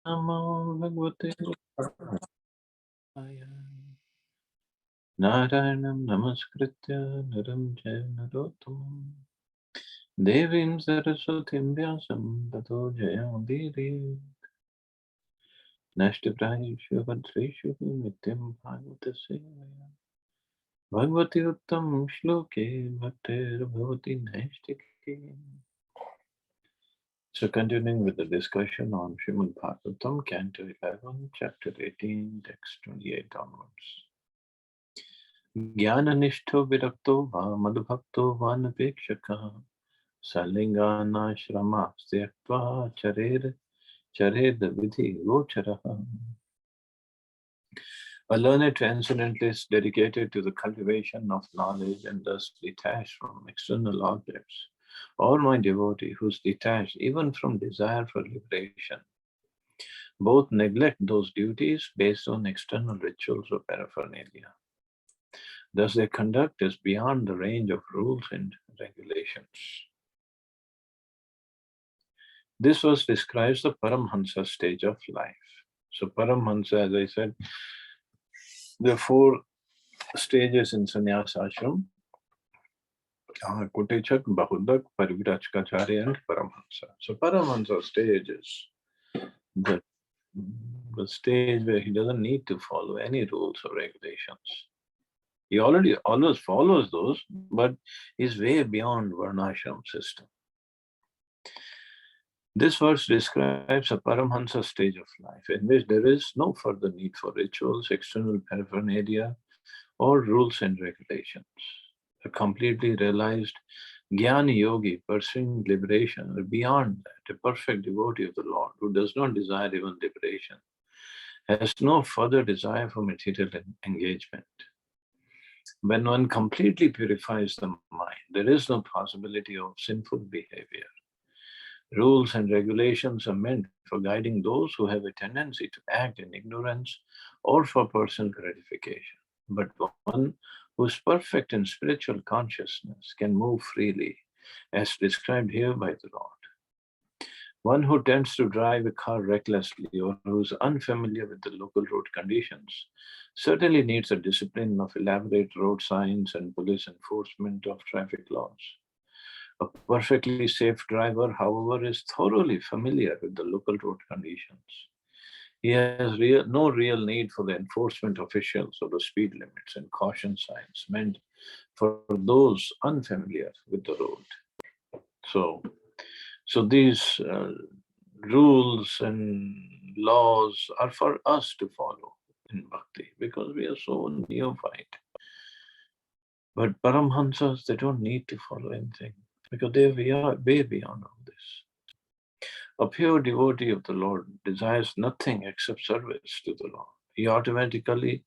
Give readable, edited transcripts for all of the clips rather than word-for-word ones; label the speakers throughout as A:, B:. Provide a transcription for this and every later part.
A: Namo Bhagavate Narayanam Namaskritya Naram Jaya Narottamam Devim Saraswatim Vyasam Tato Jayamudiri Nashtiprayeshu Bhadreshu Nityam Bhagavata Sevaya Bhagavati Uttam Shloke Bhaktir Bhavati Naistike. So continuing with the discussion on Srimad Bhagavatam, Canto 11, Chapter 18, Text 28 onwards. Jnananishto virakto va madhubhakto va napekshaka salingana shrama styaktva chared vidhi gocharaha. A learned transcendentalist dedicated to the cultivation of knowledge and thus detached from external objects, or my devotee who's detached even from desire for liberation, both neglect those duties based on external rituals or paraphernalia. Thus their conduct is beyond the range of rules and regulations. This verse describes the Paramhansa stage of life. So Paramhansa, as I said, there are four stages in Sannyasa Ashram: Kutechak, Bahudak, Parivrajkacharya, and Paramhansa. So Paramhansa stage is the stage where he doesn't need to follow any rules or regulations. He already always follows those, but he's way beyond Varnashram system. This verse describes a Paramhansa stage of life in which there is no further need for rituals, external paraphernalia, or rules and regulations. A completely realized Jnani Yogi pursuing liberation, or beyond that, a perfect devotee of the Lord who does not desire even liberation, has no further desire for material engagement. When one completely purifies the mind, there is no possibility of sinful behavior. Rules and regulations are meant for guiding those who have a tendency to act in ignorance or for personal gratification. But one who is perfect in spiritual consciousness can move freely, as described here by the Lord. One who tends to drive a car recklessly or who is unfamiliar with the local road conditions certainly needs a discipline of elaborate road signs and police enforcement of traffic laws. A perfectly safe driver, however, is thoroughly familiar with the local road conditions. He has no real need for the enforcement officials or the speed limits and caution signs meant for those unfamiliar with the road. So these rules and laws are for us to follow in bhakti because we are so neophyte. But Paramhansas, they don't need to follow anything because we are way beyond all this. A pure devotee of the Lord desires nothing except service to the Lord. He automatically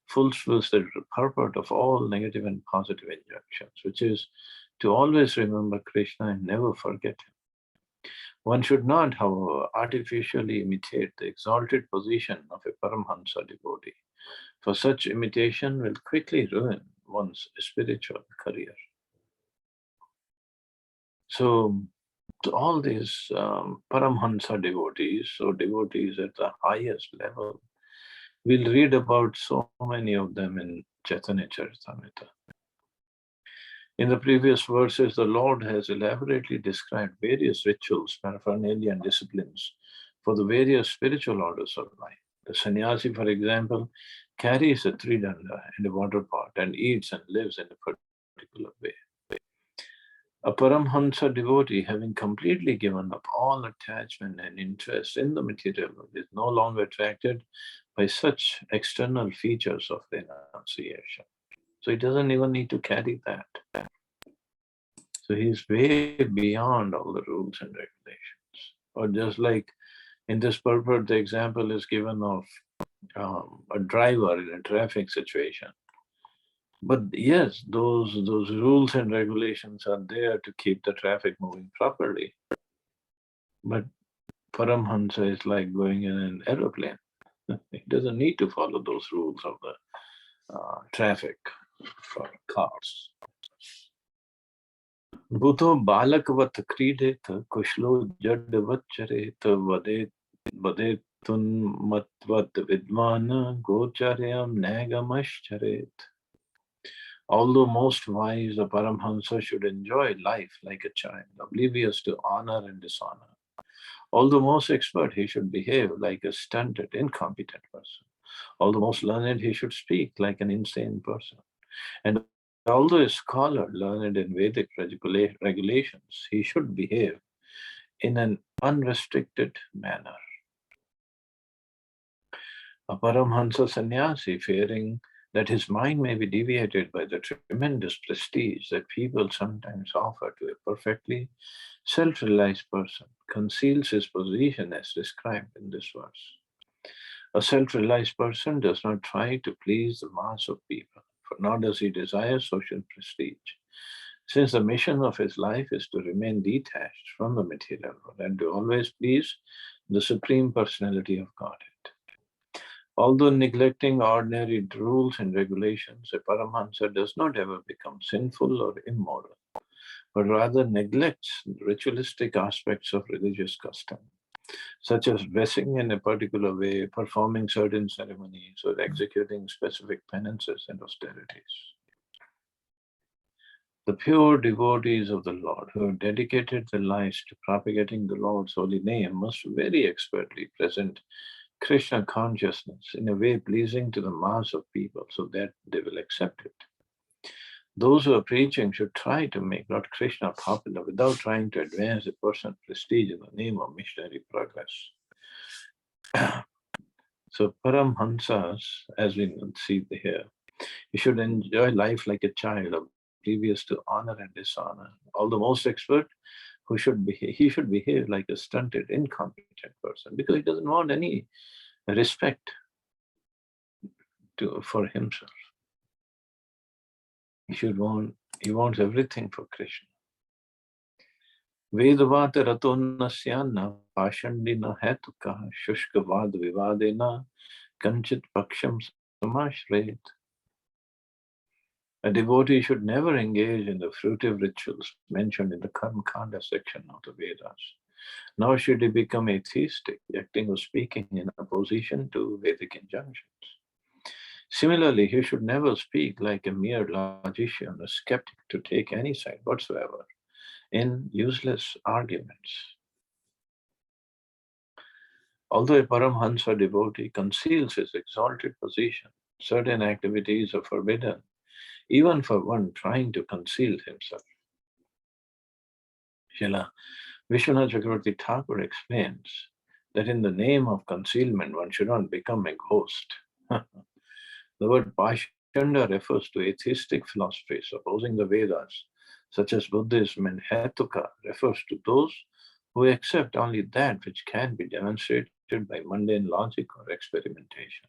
A: fulfills the purport of all negative and positive injunctions, which is to always remember Krishna and never forget him. One should not, however, artificially imitate the exalted position of a Paramhansa devotee, for such imitation will quickly ruin one's spiritual career. So all these Paramhansa devotees, or devotees at the highest level, we'll read about so many of them in Chaitanya Charitamrita. In the previous verses, the Lord has elaborately described various rituals, paraphernalia, and disciplines for the various spiritual orders of life. The sannyasi, for example, carries a tridanda and a water pot and eats and lives in a particular way. A Paramhansa devotee, having completely given up all attachment and interest in the material world, is no longer attracted by such external features of renunciation. So he doesn't even need to carry that. So he's way beyond all the rules and regulations. Or just like in this purport, the example is given of a driver in a traffic situation. But yes, those rules and regulations are there to keep the traffic moving properly. But Paramhansa is like going in an aeroplane. He doesn't need to follow those rules of the traffic for cars. Buddho balakvat kridet kushlo jadvat charet vadet tunmatvat vidvana gocharyam nagamaschharet. Although most wise, the Paramhansa should enjoy life like a child, oblivious to honor and dishonor. Although most expert, he should behave like a stunted, incompetent person. Although most learned, he should speak like an insane person. And although a scholar learned in Vedic regulations, he should behave in an unrestricted manner. A Paramhansa sannyasi, fearing that his mind may be deviated by the tremendous prestige that people sometimes offer to a perfectly self realized person, conceals his position as described in this verse. A self realized person does not try to please the mass of people, for nor does he desire social prestige, since the mission of his life is to remain detached from the material world and to always please the Supreme Personality of Godhead. Although neglecting ordinary rules and regulations, a Paramahansa does not ever become sinful or immoral, but rather neglects ritualistic aspects of religious custom, such as dressing in a particular way, performing certain ceremonies, or executing specific penances and austerities. The pure devotees of the Lord who have dedicated their lives to propagating the Lord's holy name must very expertly present Krishna consciousness in a way pleasing to the mass of people so that they will accept it. Those who are preaching should try to make Lord Krishna popular without trying to advance a person's prestige in the name of missionary progress. So Paramhansas, as we see here, you should enjoy life like a child, oblivious to honor and dishonor. Although most expert, he should behave like a stunted, incompetent person because he doesn't want any respect for himself. He wants everything for Krishna. Vedvat ratonasyanna pashandina hetuka shushkavad vivadena kanchit paksham samashrayet. A devotee should never engage in the fruitive rituals mentioned in the Karma Kanda section of the Vedas. Nor should he become atheistic, acting or speaking in opposition to Vedic injunctions. Similarly, he should never speak like a mere logician or skeptic to take any side whatsoever in useless arguments. Although a Paramhansa devotee conceals his exalted position, certain activities are forbidden, even for one trying to conceal himself. Srila Vishwanath Chakravarti Thakur explains that in the name of concealment, one should not become a ghost. The word Pashanda refers to atheistic philosophies opposing the Vedas, such as Buddhism, and Hetuka refers to those who accept only that which can be demonstrated by mundane logic or experimentation.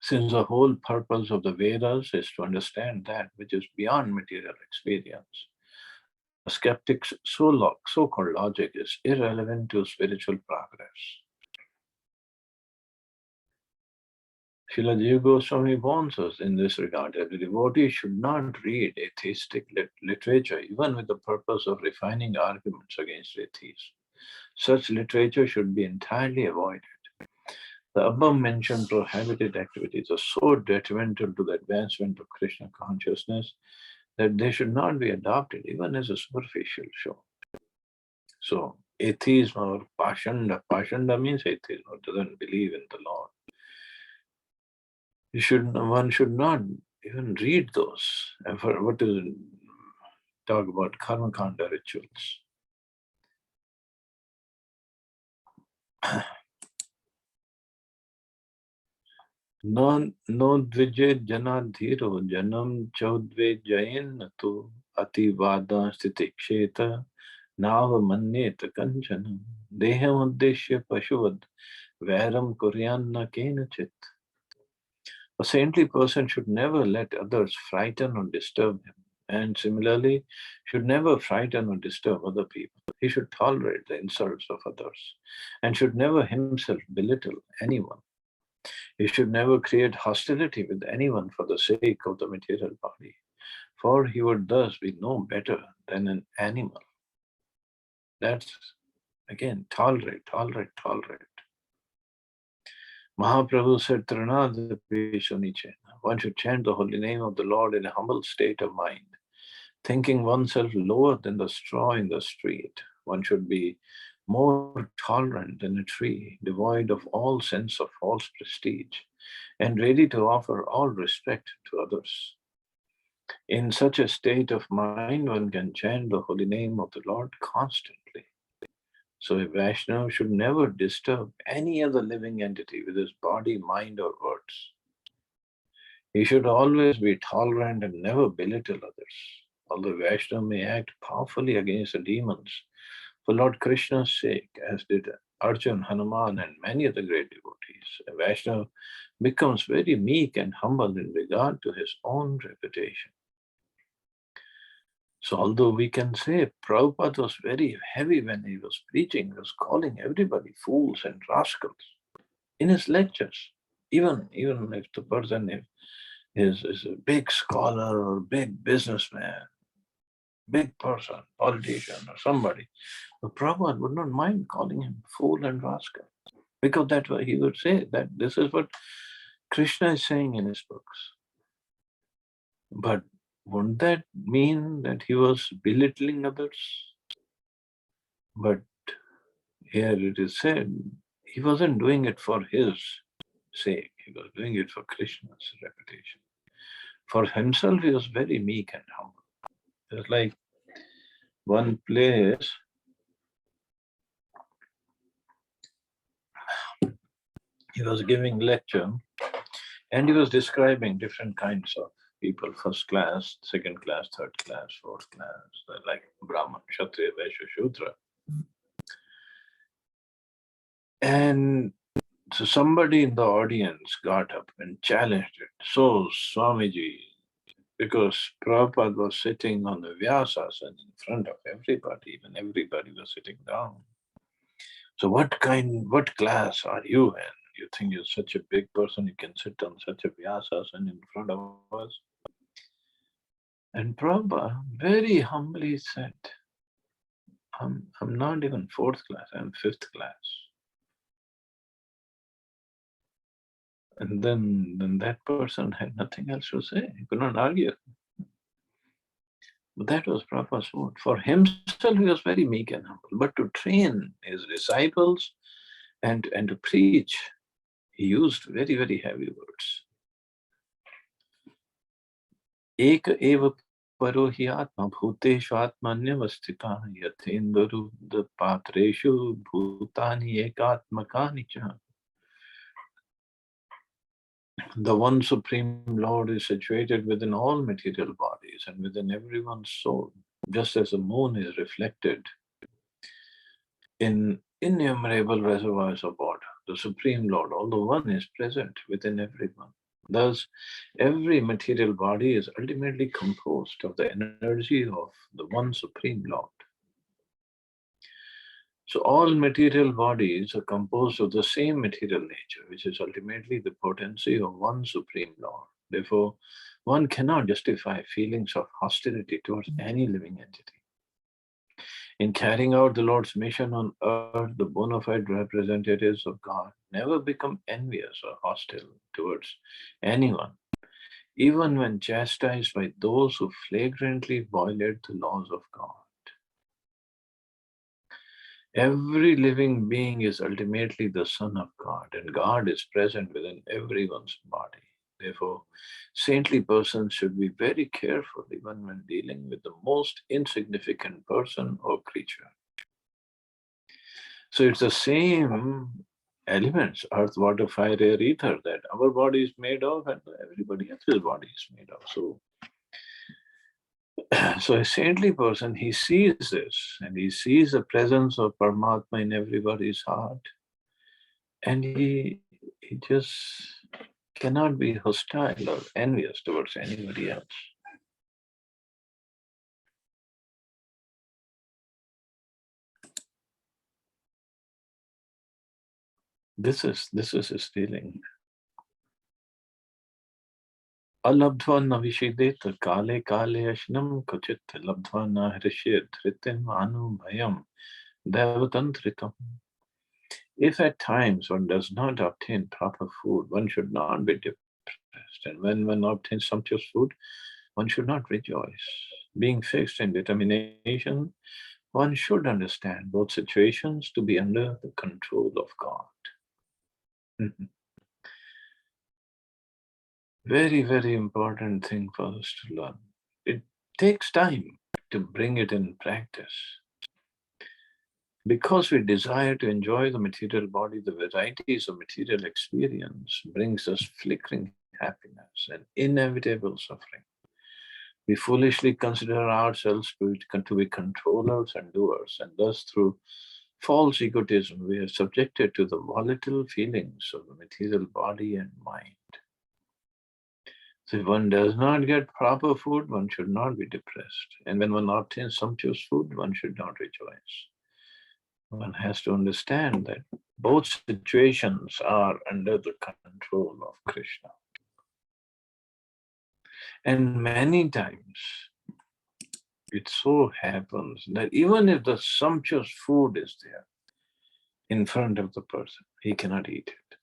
A: Since the whole purpose of the Vedas is to understand that which is beyond material experience, a skeptic's so-called logic is irrelevant to spiritual progress. Srila Jiva Goswami warns us in this regard that the devotee should not read atheistic literature even with the purpose of refining arguments against atheism. Such literature should be entirely avoided. The above-mentioned prohibited activities are so detrimental to the advancement of Krishna consciousness that they should not be adopted even as a superficial show. So, atheism or pashanda means atheism, or doesn't believe in the Lord. One should not even read those. And for what is talk about karma kanda rituals. No dvije janadhiro janam chaudve jayen tu ativada stitiksheta nava manyeta kanchanam deham uddeshya pashuvad vairam kuryanna kenachit. A saintly person should never let others frighten or disturb him, and similarly, should never frighten or disturb other people. He should tolerate the insults of others, and should never himself belittle anyone. He should never create hostility with anyone for the sake of the material body, for he would thus be no better than an animal. That's Again, tolerate, tolerate, tolerate. Mahaprabhu said, Trinad Peshoniche. One should chant the holy name of the Lord in a humble state of mind, thinking oneself lower than the straw in the street. One should be more tolerant than a tree, devoid of all sense of false prestige, and ready to offer all respect to others. In such a state of mind, one can chant the holy name of the Lord constantly. So a Vaishnava should never disturb any other living entity with his body, mind, or words. He should always be tolerant and never belittle others. Although Vaishnava may act powerfully against the demons for Lord Krishna's sake, as did Arjun, Hanuman, and many other great devotees, a Vaishnava becomes very meek and humble in regard to his own reputation. So although we can say Prabhupada was very heavy when he was preaching, he was calling everybody fools and rascals in his lectures. Even if the person is a big scholar or big businessman, big person, politician or somebody, but Prabhupada would not mind calling him fool and rascal. Because that's what he would say, that this is what Krishna is saying in his books. But wouldn't that mean that he was belittling others? But here it is said, he wasn't doing it for his sake, he was doing it for Krishna's reputation. For himself, he was very meek and humble. It's like one place, he was giving lecture and he was describing different kinds of people, first class, second class, third class, fourth class, like Brahman, Kshatriya, Vaishya, Shudra. And so somebody in the audience got up and challenged it. So Swamiji, because Prabhupada was sitting on the Vyasasana in front of everybody, even everybody was sitting down. So what class are you in? You think you're such a big person, you can sit on such a Vyasasana in front of us? And Prabhupada very humbly said, I'm not even fourth class, I'm fifth class. And then that person had nothing else to say. He could not argue. But that was Prabhupada's word. For himself, he was very meek and humble. But to train his disciples and to preach, he used very, very heavy words. Ek eva paro hi atma bhuteshu atmanyavastita yathendaru patreshu bhutani ekatmakani cha. The one Supreme Lord is situated within all material bodies and within everyone's soul, just as the moon is reflected in innumerable reservoirs of water. The Supreme Lord, although one, is present within everyone. Thus, every material body is ultimately composed of the energy of the one Supreme Lord. So all material bodies are composed of the same material nature, which is ultimately the potency of one Supreme Lord. Therefore, one cannot justify feelings of hostility towards any living entity. In carrying out the Lord's mission on earth, the bona fide representatives of God never become envious or hostile towards anyone, even when chastised by those who flagrantly violate the laws of God. Every living being is ultimately the Son of God, and God is present within everyone's body. Therefore, saintly persons should be very careful even when dealing with the most insignificant person or creature. So it's the same elements, earth, water, fire, air, ether, that our body is made of and everybody else's body is made of. So a saintly person, he sees this and he sees the presence of Paramatma in everybody's heart, and he just cannot be hostile or envious towards anybody else. This is his feeling. Alabdhva na vishidet kale kale ashnam kachit labdhva na hrishit dhritim anu bhayam Devatantritam. If at times one does not obtain proper food, one should not be depressed. And when one obtains sumptuous food, one should not rejoice. Being fixed in determination, one should understand both situations to be under the control of God. Very, very important thing for us to learn. It takes time to bring it in practice. Because we desire to enjoy the material body, the varieties of material experience brings us flickering happiness and inevitable suffering. We foolishly consider ourselves to be controllers and doers, and thus through false egotism we are subjected to the volatile feelings of the material body and mind. So if one does not get proper food, one should not be depressed. And when one obtains sumptuous food, one should not rejoice. One has to understand that both situations are under the control of Krishna. And many times it so happens that even if the sumptuous food is there in front of the person, he cannot eat it.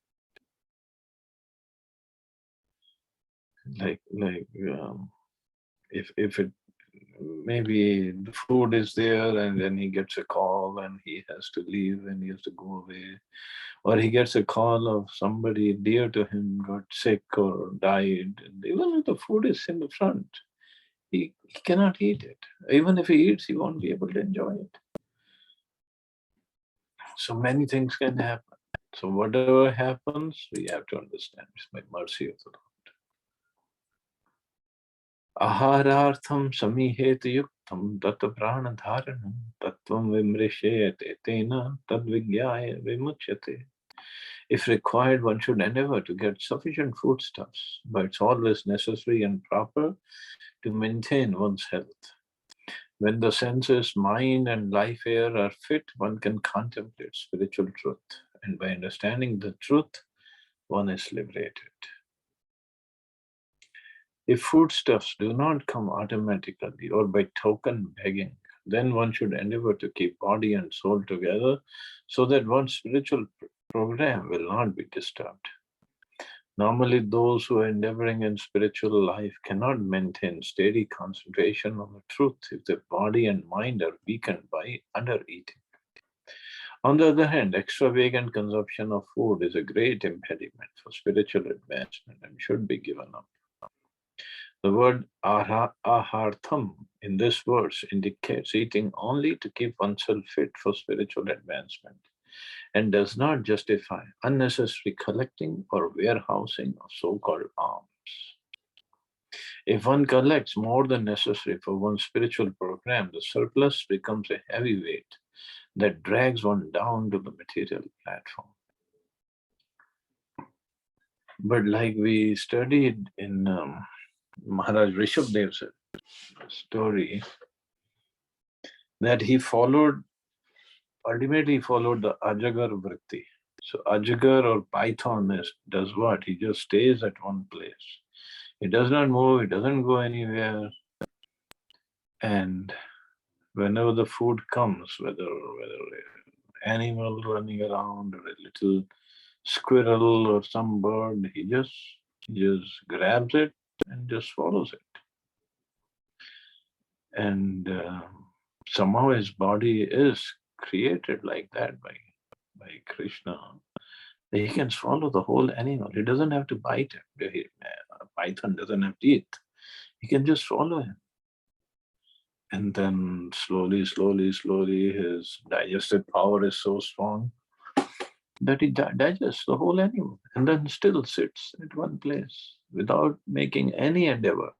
A: If it maybe the food is there and then he gets a call and he has to leave and he has to go away, or he gets a call of somebody dear to him got sick or died, and even if the food is in the front, he cannot eat it. Even if he eats, he won't be able to enjoy it. So many things can happen. So whatever happens, we have to understand it's by mercy of the Lord. Aharartham samihet yuktam tat pranadharanam tattvam vimrishayate tena tad vigyaya vimuchyate. If required, one should endeavor to get sufficient foodstuffs, but it's always necessary and proper to maintain one's health. When the senses, mind, and life air are fit, one can contemplate spiritual truth. And by understanding the truth, one is liberated. If foodstuffs do not come automatically or by token begging, then one should endeavor to keep body and soul together so that one's spiritual program will not be disturbed. Normally, those who are endeavoring in spiritual life cannot maintain steady concentration on the truth if their body and mind are weakened by undereating. On the other hand, extravagant consumption of food is a great impediment for spiritual advancement and should be given up. The word ahartham in this verse indicates eating only to keep oneself fit for spiritual advancement and does not justify unnecessary collecting or warehousing of so-called alms. If one collects more than necessary for one's spiritual program, the surplus becomes a heavy weight that drags one down to the material platform. But like we studied in Maharaj Rishabdev's story, that he ultimately followed the Ajagar Vritti. So Ajagar or Python does what? He just stays at one place. He does not move, he doesn't go anywhere. And whenever the food comes, whether an animal running around or a little squirrel or some bird, he just grabs it and just follows it. And somehow his body is created like that by Krishna. He can swallow the whole animal. He doesn't have to bite it. A python doesn't have teeth. He can just swallow him. And then slowly, his digestive power is so strong that he digests the whole animal and then still sits at one place without making any endeavor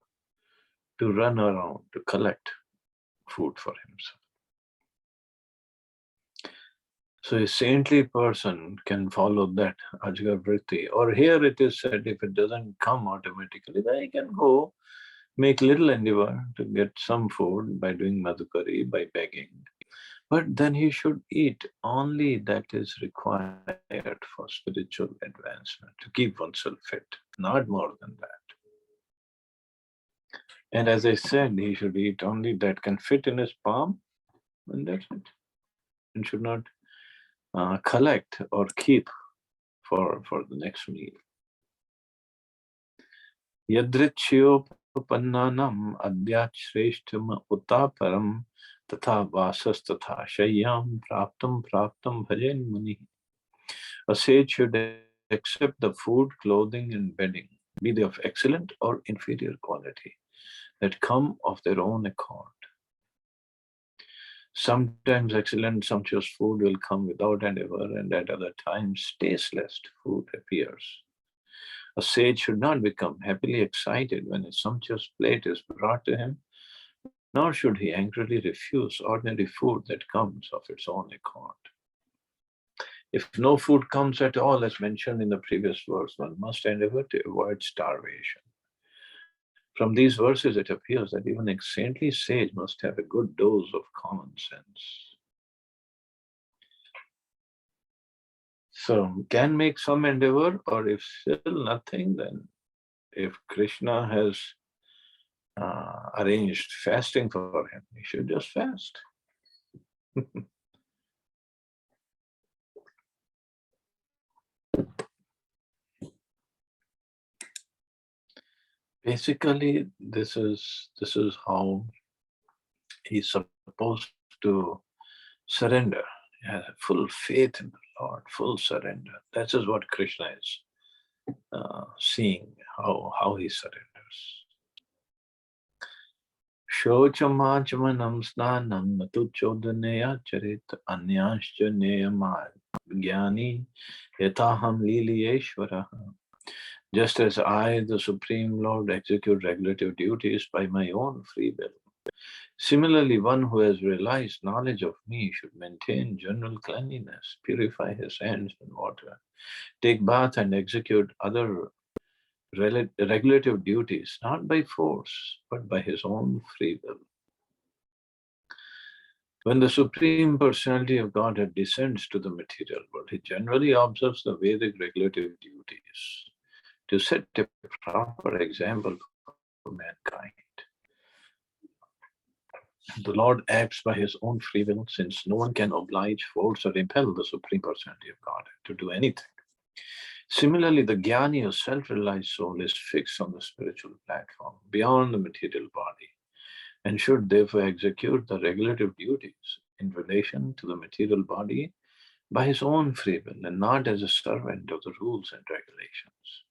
A: to run around to collect food for himself. So a saintly person can follow that Ajgar Vritti. Or here it is said, if it doesn't come automatically, then he can go make little endeavor to get some food by doing madhukari, by begging. But then he should eat only that is required for spiritual advancement, to keep oneself fit, not more than that. And as I said, he should eat only that can fit in his palm, and that's it. should not collect or keep for the next meal. Yadrichyopananam adyat shreshtam uttaparam tatha vasas tatha shayyam praptam bhajen muni. A sage should accept the food, clothing, and bedding, be they of excellent or inferior quality, that come of their own accord. Sometimes excellent, sumptuous food will come without endeavor, and at other times tasteless food appears. A sage should not become happily excited when a sumptuous plate is brought to him, nor should he angrily refuse ordinary food that comes of its own accord. If no food comes at all, as mentioned in the previous verse, one must endeavor to avoid starvation. From these verses, it appears that even a saintly sage must have a good dose of common sense. So, can make some endeavor, or if still nothing, then if Krishna has arranged fasting for him, he should just fast. Basically, this is how he's supposed to surrender. Yeah, full faith in the Lord, full surrender. That is what Krishna is seeing, how he surrenders. Shochamanchamanam snanam matuchodaneya charit anyashcha neyamad jnani yataham liliyeshvaraha. Just as I, the Supreme Lord, execute regulative duties by my own free will, similarly, one who has realized knowledge of me should maintain general cleanliness, purify his hands in water, take bath, and execute other regulative duties, not by force, but by his own free will. When the Supreme Personality of Godhead descends to the material world, he generally observes the Vedic regulative duties to set a proper example for mankind. The Lord acts by his own free will, since no one can oblige, force, or impel the Supreme Personality of Godhead to do anything. Similarly, the Jnani or self-realized soul is fixed on the spiritual platform, beyond the material body, and should therefore execute the regulative duties in relation to the material body by his own free will, and not as a servant of the rules and regulations.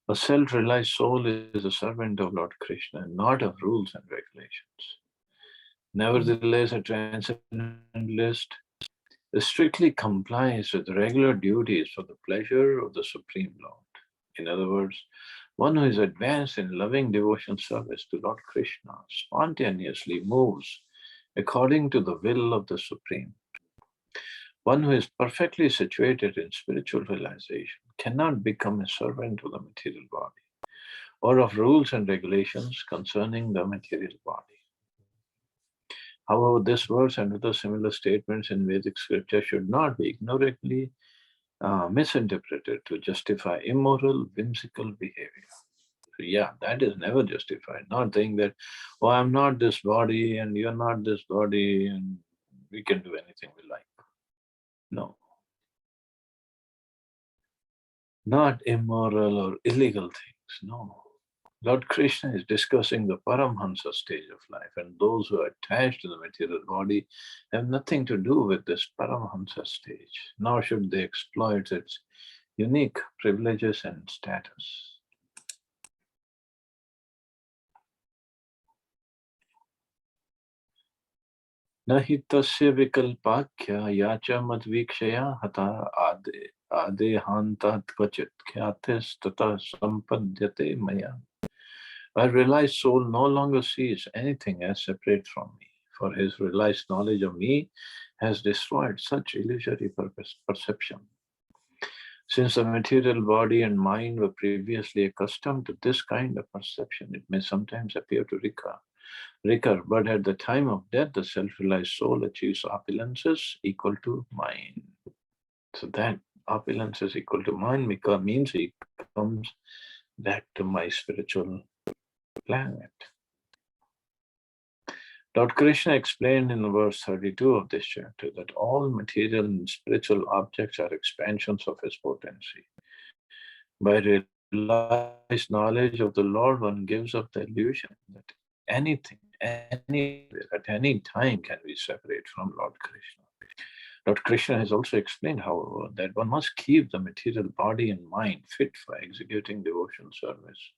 A: A self-realized soul is a servant of Lord Krishna, and not of rules and regulations. Nevertheless, a transcendentalist strictly complies with regular duties for the pleasure of the Supreme Lord. In other words, one who is advanced in loving devotion service to Lord Krishna spontaneously moves according to the will of the Supreme. One who is perfectly situated in spiritual realization cannot become a servant of the material body or of rules and regulations concerning the material body. However, this verse and other similar statements in Vedic scripture should not be ignorantly misinterpreted to justify immoral, whimsical behavior. So yeah, that is never justified. Not saying that, oh, I'm not this body and you're not this body and we can do anything we like. No. Not immoral or illegal things. No. Lord Krishna is discussing the Paramhansa stage of life, and those who are attached to the material body have nothing to do with this Paramhansa stage, nor should they exploit its unique privileges and status. Nahi tasya vikalpakya yacha madvikshaya hata adehantat kvachit khyatis tata sampadyate maya. A realized soul no longer sees anything as separate from me, for his realized knowledge of me has destroyed such illusory perception. Since the material body and mind were previously accustomed to this kind of perception, it may sometimes appear to recur, but at the time of death, the self-realized soul achieves opulences equal to mine. So that opulence is equal to mine means he comes back to my spiritual planet. Lord Krishna explained in verse 32 of this chapter that all material and spiritual objects are expansions of his potency. By realized knowledge of the Lord, one gives up the illusion that anything, anywhere, at any time can be separate from Lord Krishna. Lord Krishna has also explained, however, that one must keep the material body and mind fit for executing devotional service.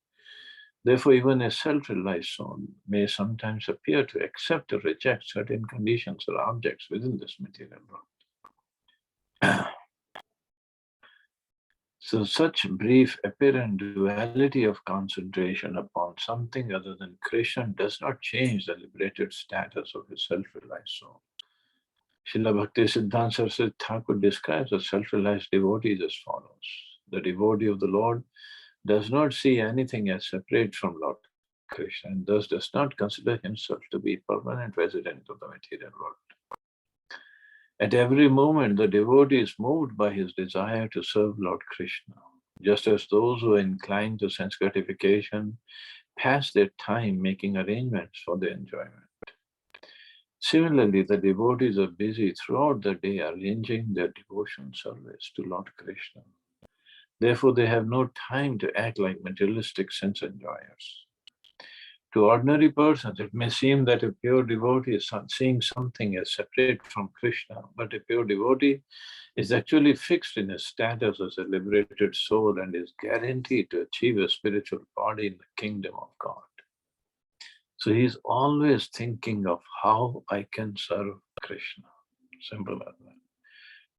A: Therefore, even a self-realized soul may sometimes appear to accept or reject certain conditions or objects within this material world. So, such brief apparent duality of concentration upon something other than Krishna does not change the liberated status of a self-realized soul. Srila Bhaktisiddhanta Saraswati Thakur describes the self-realized devotees as follows. The devotee of the Lord does not see anything as separate from Lord Krishna and thus does not consider himself to be permanent resident of the material world. At every moment, the devotee is moved by his desire to serve Lord Krishna, just as those who are inclined to sense gratification pass their time making arrangements for their enjoyment. Similarly, the devotees are busy throughout the day arranging their devotion service to Lord Krishna. Therefore, they have no time to act like materialistic sense enjoyers. To ordinary persons, it may seem that a pure devotee is seeing something as separate from Krishna, but a pure devotee is actually fixed in his status as a liberated soul and is guaranteed to achieve a spiritual body in the kingdom of God. So he's always thinking of how I can serve Krishna. Simple as that.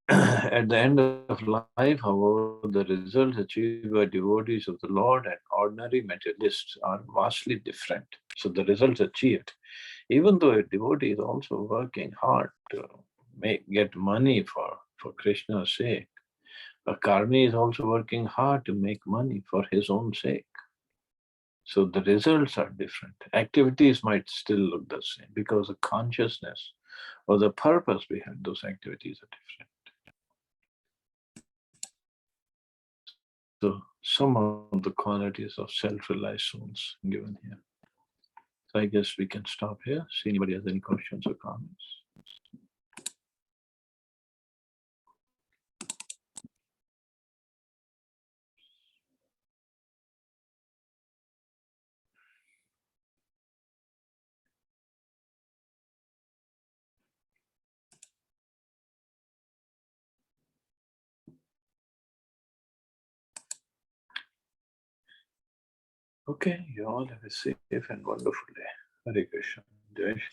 A: At the end of life, however, the results achieved by devotees of the Lord and ordinary materialists are vastly different. So the results achieved, even though a devotee is also working hard to get money for Krishna's sake, a karmi is also working hard to make money for his own sake. So the results are different. Activities might still look the same because the consciousness or the purpose behind those activities are different. So some of the qualities of self-realized souls given here. So I guess we can stop here. See anybody has any questions or comments. Okay, you all have a safe and wonderful day. Hare Krishna. Jai Shri